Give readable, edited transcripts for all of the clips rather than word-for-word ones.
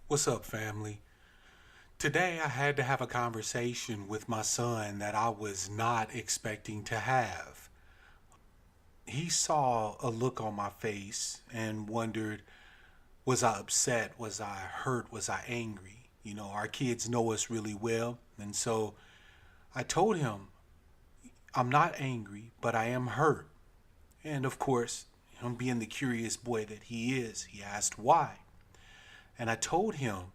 What's up, family? Today I had to have a conversation with my son that I was not expecting to have. He saw a look on my face and wondered, was I upset? Was I hurt? Was I angry? Our kids know us really well. And so I told him, I'm not angry, but I am hurt. And of course, him being the curious boy that he is, he asked why. And I told him,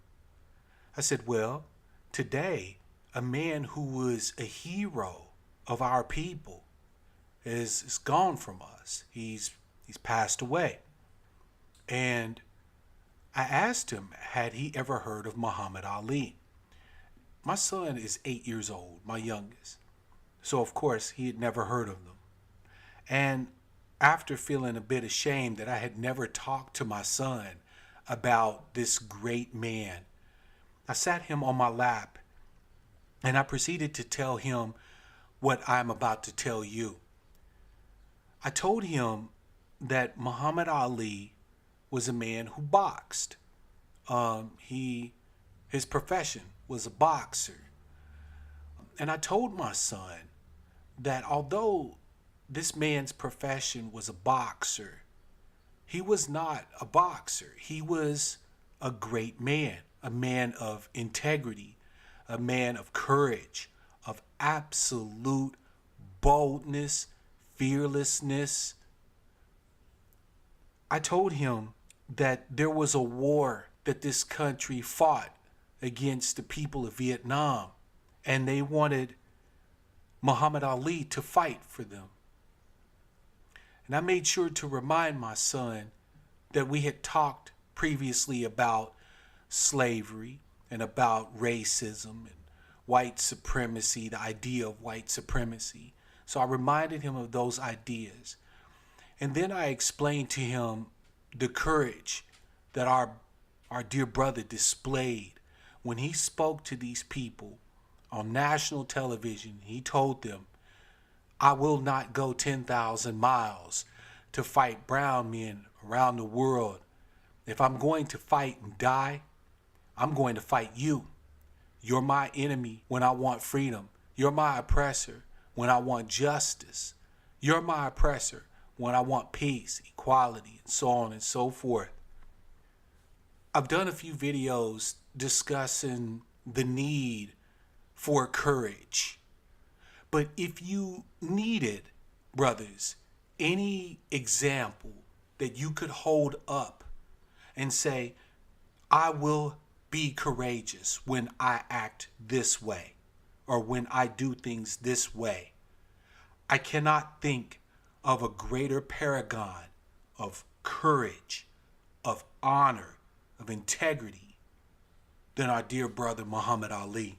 I said, well, today, a man who was a hero of our people is gone from us. He's passed away. And I asked him, had he ever heard of Muhammad Ali? My son is 8 years old, my youngest. So, of course, he had never heard of them. And after feeling a bit ashamed that I had never talked to my son about this great man, I sat him on my lap and I proceeded to tell him what I'm about to tell you. I told him that Muhammad Ali was a man who boxed. His profession was a boxer. And I told my son that although this man's profession was a boxer, he was not a boxer. He was a great man, a man of integrity, a man of courage, of absolute boldness, fearlessness. I told him that there was a war that this country fought against the people of Vietnam, and they wanted Muhammad Ali to fight for them. And I made sure to remind my son that we had talked previously about slavery and about racism and white supremacy, the idea of white supremacy. So I reminded him of those ideas. And then I explained to him the courage that our dear brother displayed when he spoke to these people on national television. He told them, I will not go 10,000 miles to fight brown men around the world. If I'm going to fight and die, I'm going to fight you. You're my enemy when I want freedom. You're my oppressor when I want justice. You're my oppressor when I want peace, equality, and so on and so forth. I've done a few videos discussing the need for courage. But if you needed, brothers, any example that you could hold up and say, I will be courageous when I act this way or when I do things this way, I cannot think of a greater paragon of courage, of honor, of integrity than our dear brother Muhammad Ali.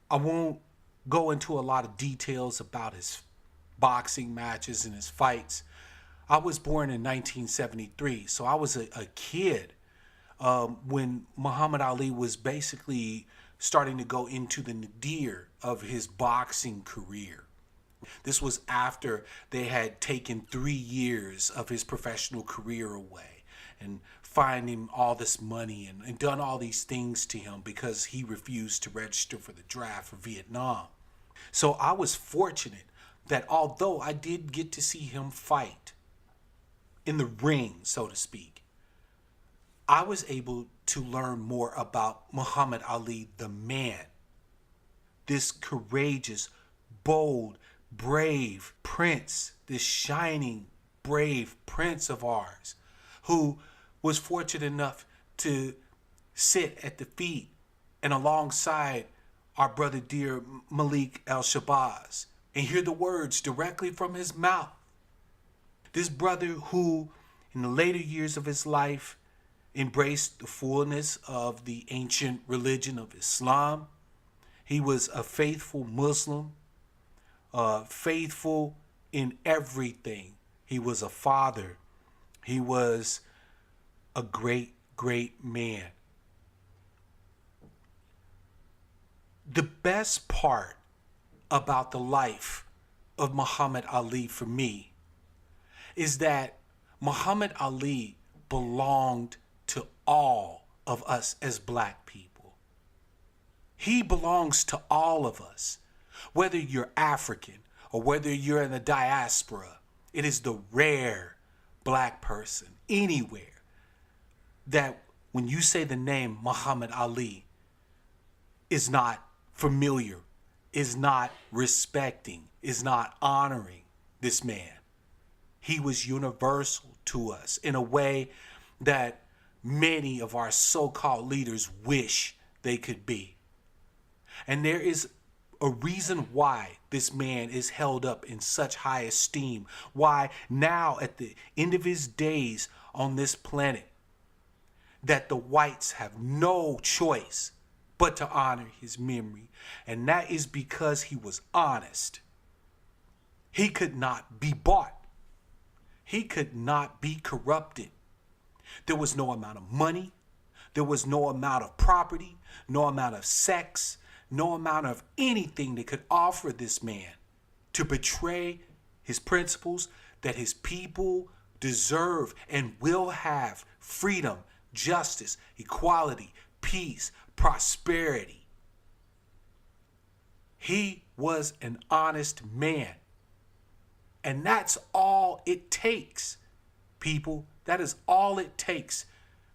I won't go into a lot of details about his boxing matches and his fights. I was born in 1973, so I was a kid when Muhammad Ali was basically starting to go into the nadir of his boxing career. This was after they had taken 3 years of his professional career away and fined him all this money and done all these things to him because he refused to register for the draft for Vietnam. So I was fortunate that although I did get to see him fight in the ring, so to speak, I was able to learn more about Muhammad Ali, the man. This courageous, bold, brave prince, this shining, brave prince of ours, who was fortunate enough to sit at the feet and alongside our brother dear Malik El-Shabazz and hear the words directly from his mouth. This brother who, in the later years of his life, embraced the fullness of the ancient religion of Islam. He was a faithful Muslim, faithful in everything. He was a father. He was a great, great man. The best part about the life of Muhammad Ali for me is that Muhammad Ali belonged to all of us as black people. He belongs to all of us. Whether you're African or whether you're in the diaspora, it is the rare black person anywhere that when you say the name Muhammad Ali is not familiar, is not respecting, is not honoring this man. He was universal to us in a way that many of our so-called leaders wish they could be. And there is a reason why this man is held up in such high esteem, why now at the end of his days on this planet, that the whites have no choice but to honor his memory. And that is because he was honest. He could not be bought. He could not be corrupted. There was no amount of money. There was no amount of property, no amount of sex, no amount of anything that could offer this man to betray his principles that his people deserve and will have: freedom, justice, equality, peace, prosperity. He was an honest man. And that's all it takes, people. That is all it takes.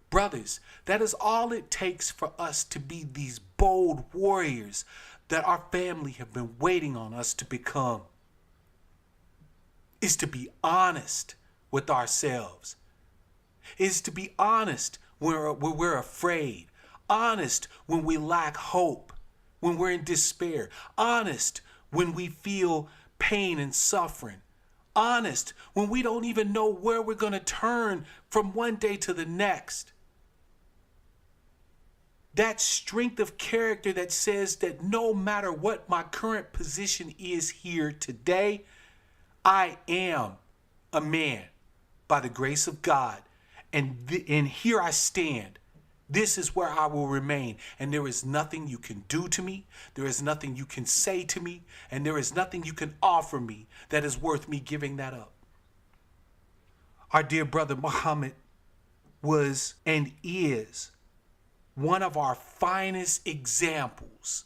Brothers, that is all it takes for us to be these bold warriors that our family have been waiting on us to become. Is to be honest with ourselves. Is to be honest when we're afraid. Honest when we lack hope. When we're in despair. Honest when we feel pain and suffering. Honest when we don't even know where we're going to turn from one day to the next. That strength of character that says that no matter what my current position is here today, I am a man by the grace of God. And here I stand. This is where I will remain. And there is nothing you can do to me. There is nothing you can say to me. And there is nothing you can offer me that is worth me giving that up. Our dear brother Muhammad was and is one of our finest examples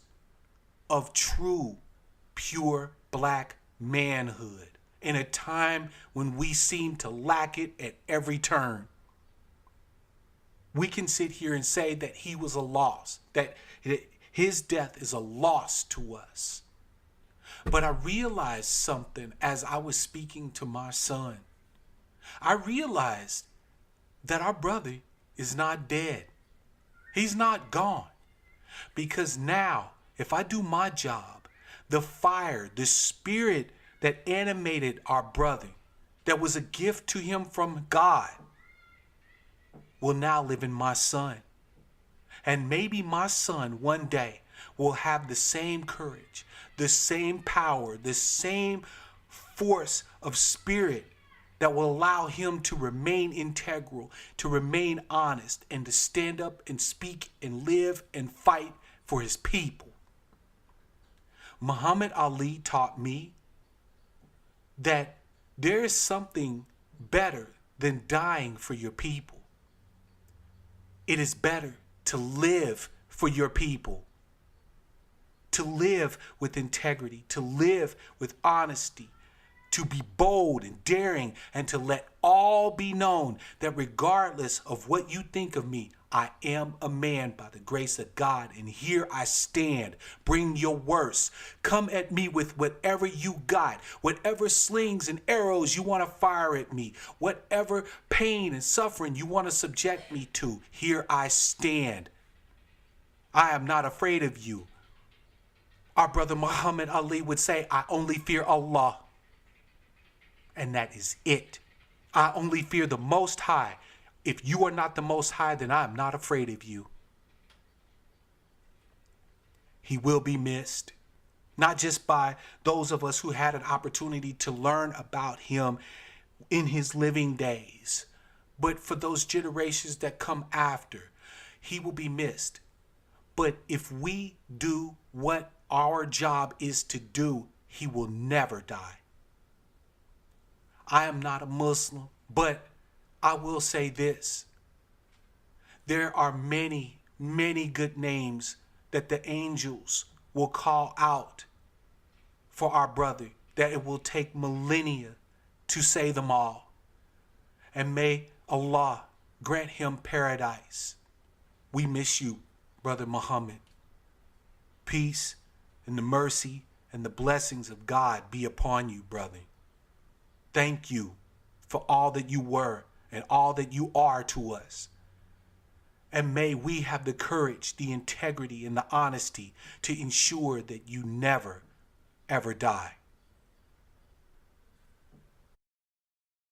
of true, pure black manhood in a time when we seem to lack it at every turn. We can sit here and say that he was a loss, that his death is a loss to us. But I realized something as I was speaking to my son. I realized that our brother is not dead. He's not gone. Because now, if I do my job, the fire, the spirit that animated our brother, that was a gift to him from God, will now live in my son. And maybe my son one day will have the same courage, the same power, the same force of spirit that will allow him to remain integral, to remain honest, and to stand up and speak and live and fight for his people. Muhammad Ali taught me that there is something better than dying for your people. It is better to live for your people, to live with integrity, to live with honesty, to be bold and daring, and to let all be known that regardless of what you think of me, I am a man by the grace of God, and here I stand. Bring your worst. Come at me with whatever you got, whatever slings and arrows you want to fire at me, whatever pain and suffering you want to subject me to. Here I stand. I am not afraid of you. Our brother Muhammad Ali would say, I only fear Allah. And that is it. I only fear the Most High. If you are not the Most High, then I am not afraid of you. He will be missed, not just by those of us who had an opportunity to learn about him in his living days, but for those generations that come after. He will be missed. But if we do what our job is to do, he will never die. I am not a Muslim, but I will say this. There are many, many good names that the angels will call out for our brother, that it will take millennia to say them all. And may Allah grant him paradise. We miss you, Brother Muhammad. Peace and the mercy and the blessings of God be upon you, brother. Thank you for all that you were and all that you are to us. And may we have the courage, the integrity, and the honesty to ensure that you never, ever die.